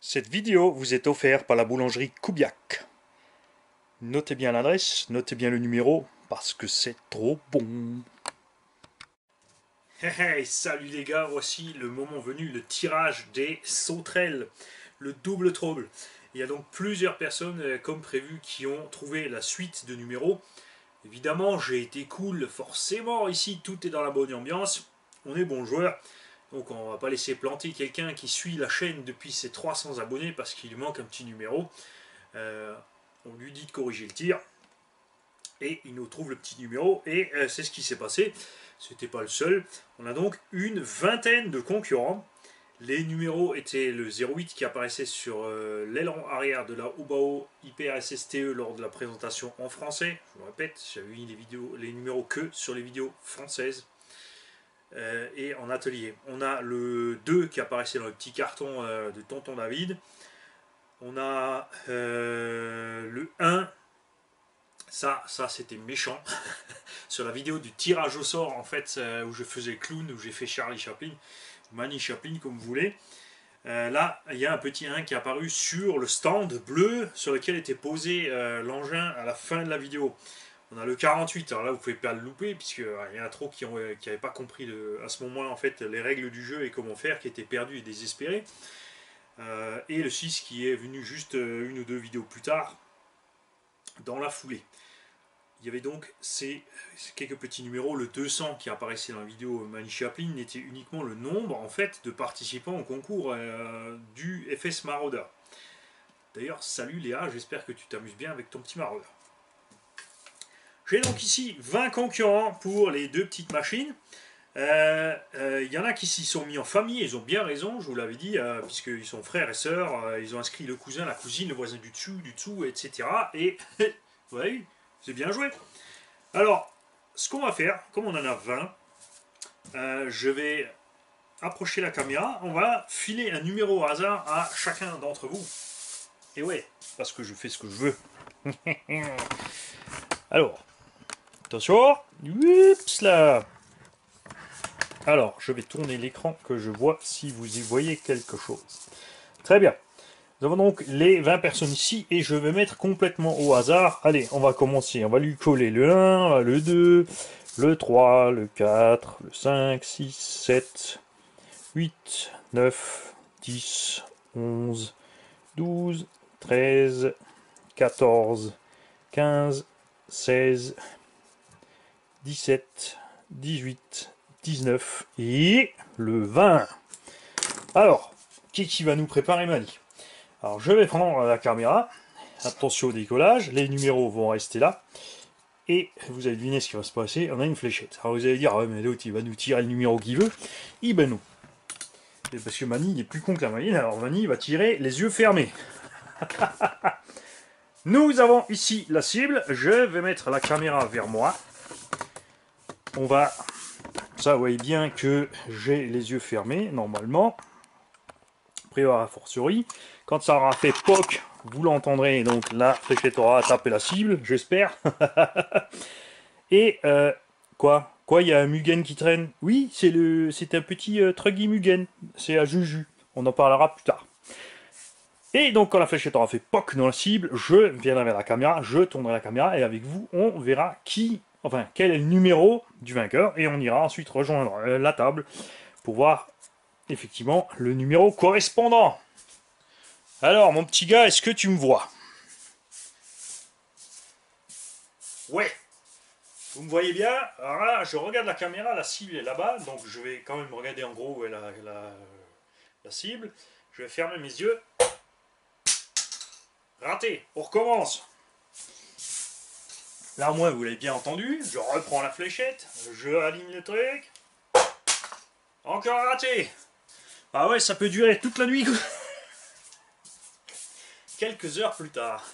Cette vidéo vous est offerte par la boulangerie Koubiak. Notez bien l'adresse, notez bien le numéro, parce que c'est trop bon. Hey, hey, salut les gars, voici le moment venu, le tirage des sauterelles, le double trouble. Il y a donc plusieurs personnes, comme prévu, qui ont trouvé la suite de numéros. Évidemment, j'ai été cool, forcément, ici tout est dans la bonne ambiance, on est bons joueurs. Donc on va pas laisser planter quelqu'un qui suit la chaîne depuis ses 300 abonnés parce qu'il lui manque un petit numéro. On lui dit de corriger le tir et il nous trouve le petit numéro et c'est ce qui s'est passé. C'était pas le seul. On a donc une vingtaine de concurrents. Les numéros étaient le 08 qui apparaissait sur l'aileron arrière de la Hubao IPRSSTE lors de la présentation en français. Je vous le répète, j'avais mis les numéros que sur les vidéos françaises. Et en atelier. On a le 2 qui apparaissait dans le petit carton de Tonton David. On a le 1. Ça c'était méchant. Sur la vidéo du tirage au sort, en fait, où je faisais clown, où j'ai fait Charlie Chaplin, Manny Chaplin, comme vous voulez. Là, il y a un petit 1 qui est apparu sur le stand bleu sur lequel était posé l'engin à la fin de la vidéo. On a le 48, alors là vous pouvez pas le louper puisqu'il y en a trop qui n'avaient pas compris à ce moment en fait les règles du jeu et comment faire, qui étaient perdus et désespérés. Et le 6 qui est venu juste une ou deux vidéos plus tard dans la foulée. Il y avait donc ces quelques petits numéros. Le 200 qui apparaissait dans la vidéo Manny Chaplin était uniquement le nombre en fait de participants au concours du FS Marauder. D'ailleurs, salut Léa, j'espère que tu t'amuses bien avec ton petit Marauder. J'ai donc ici 20 concurrents pour les deux petites machines. Y en a qui s'y sont mis en famille, ils ont bien raison, je vous l'avais dit, puisqu'ils sont frères et sœurs, ils ont inscrit le cousin, la cousine, le voisin du dessous, etc. Et vous voyez, c'est bien joué. Alors, ce qu'on va faire, comme on en a 20, je vais approcher la caméra, on va filer un numéro au hasard à chacun d'entre vous. Et ouais, parce que je fais ce que je veux. Alors, attention, oups là. Alors, je vais tourner l'écran que je vois si vous y voyez quelque chose. Très bien. Nous avons donc les 20 personnes ici et je vais mettre complètement au hasard. Allez, on va commencer. On va lui coller le 1, le 2, le 3, le 4, le 5, 6, 7, 8, 9, 10, 11, 12, 13, 14, 15, 16, 17, 18, 19 et le 20. Alors, qui va nous préparer Mani? Alors, je vais prendre la caméra. Attention au décollage. Les numéros vont rester là. Et vous allez deviner ce qui va se passer. On a une fléchette. Alors, vous allez dire, ah, mais l'autre, il va nous tirer le numéro qu'il veut. Et ben non. Et parce que Mani, il est plus con que la moyenne. Alors, Mani va tirer les yeux fermés. Nous avons ici la cible. Je vais mettre la caméra vers moi. On va... Ça, vous voyez bien que j'ai les yeux fermés, normalement. Après, a fortiori, quand ça aura fait POC, vous l'entendrez, donc la fléchette aura tapé la cible, j'espère. Et, quoi, il y a un Mugen qui traîne? Oui, c'est un petit Truggy Mugen, c'est à Juju, on en parlera plus tard. Et donc, quand la fléchette aura fait POC dans la cible, je viendrai vers la caméra, je tournerai la caméra, et avec vous, on verra quel est le numéro du vainqueur, et on ira ensuite rejoindre la table pour voir effectivement le numéro correspondant. Alors, mon petit gars, est-ce que tu me vois? Ouais. Vous me voyez bien? Alors là, je regarde la caméra, la cible est là-bas, donc je vais quand même regarder en gros où est la cible. Je vais fermer mes yeux. Raté, on recommence. Là, moi, vous l'avez bien entendu, je reprends la fléchette, je aligne le truc. Encore raté. Ah ouais, ça peut durer toute la nuit. Quelques heures plus tard.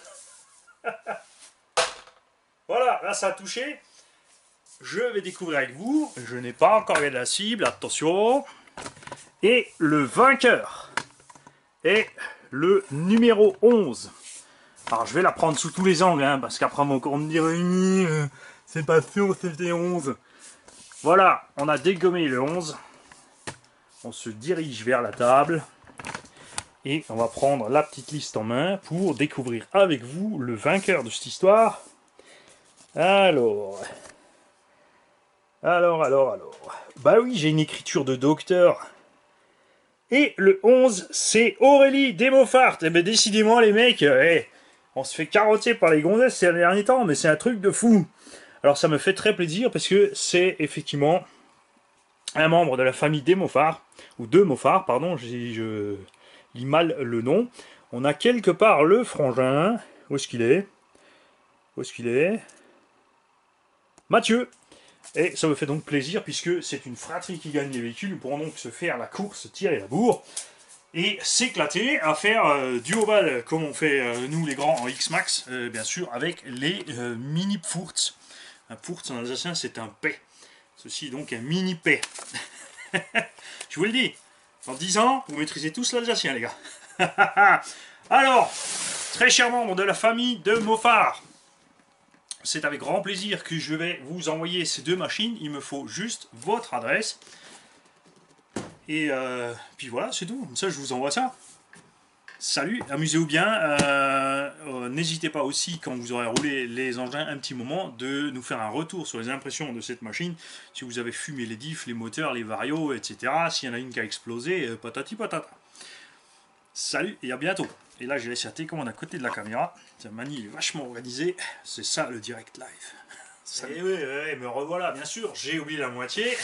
Voilà, là ça a touché. Je vais découvrir avec vous. Je n'ai pas encore regardé la cible, attention. Et le vainqueur est le numéro 11. Alors je vais la prendre sous tous les angles, hein, parce qu'après on me dirait c'est pas sûr, c'était 11. Voilà, on a dégommé le 11. On se dirige vers la table. Et on va prendre la petite liste en main pour découvrir avec vous le vainqueur de cette histoire. Alors... Bah oui, j'ai une écriture de docteur. Et le 11, c'est Aurélie Desmauffart. Eh ben décidément les mecs, on se fait carotter par les gonzesses ces derniers temps, mais c'est un truc de fou. Alors ça me fait très plaisir parce que c'est effectivement un membre de la famille Desmauffart, ou de Mauffart, pardon, je lis mal le nom. On a quelque part le frangin. Où est-ce qu'il est? Où est-ce qu'il est? Mathieu. Et ça me fait donc plaisir puisque c'est une fratrie qui gagne les véhicules. Nous pourrons donc se faire la course, tirer la bourre et s'éclater à faire du ovale comme on fait nous les grands en X-Max, bien sûr, avec les mini Pfurz. Un Pfurz en alsacien c'est un paix. Ceci est donc un mini paix. Je vous le dis, dans 10 ans, vous maîtrisez tous l'alsacien, les gars. Alors, très cher membre de la famille de Mauffard, c'est avec grand plaisir que je vais vous envoyer ces deux machines. Il me faut juste votre adresse. Et puis voilà, c'est tout. Comme ça, je vous envoie ça. Salut, amusez-vous bien. N'hésitez pas aussi, quand vous aurez roulé les engins un petit moment, de nous faire un retour sur les impressions de cette machine. Si vous avez fumé les diffs, les moteurs, les varios, etc. S'il y en a une qui a explosé, patati patata. Salut et à bientôt. Et là, j'ai laissé la télécommande à côté de la caméra. Sa manie est vachement organisée. C'est ça le direct live. Et oui, me revoilà, bien sûr. J'ai oublié la moitié.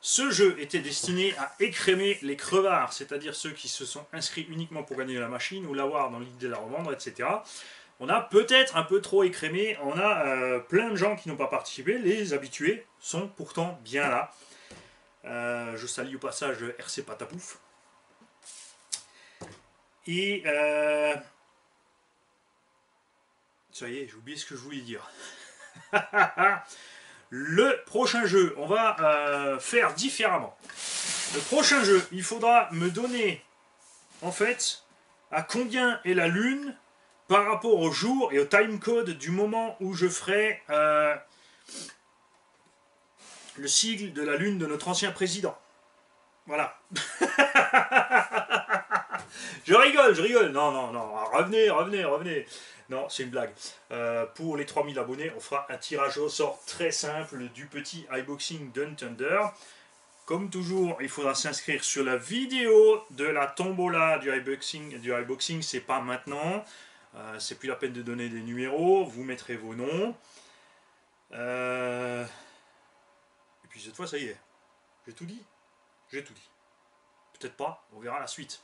Ce jeu était destiné à écrémer les crevards, c'est-à-dire ceux qui se sont inscrits uniquement pour gagner la machine ou l'avoir dans l'idée de la revendre, etc. On a peut-être un peu trop écrémé, on a plein de gens qui n'ont pas participé, les habitués sont pourtant bien là. Je salue au passage RC Patapouf. Et ça y est, j'ai oublié ce que je voulais dire. Le prochain jeu, on va faire différemment. Le prochain jeu, il faudra me donner, en fait, à combien est la lune par rapport au jour et au timecode du moment où je ferai le sigle de la lune de notre ancien président. Voilà. Je rigole. Non, revenez. Non, c'est une blague. Pour les 3000 abonnés, on fera un tirage au sort très simple du petit iBoxing Dun Thunder. Comme toujours, il faudra s'inscrire sur la vidéo de la tombola du iBoxing, c'est pas maintenant. C'est plus la peine de donner des numéros. Vous mettrez vos noms. Et puis cette fois, ça y est. J'ai tout dit. Peut-être pas. On verra la suite.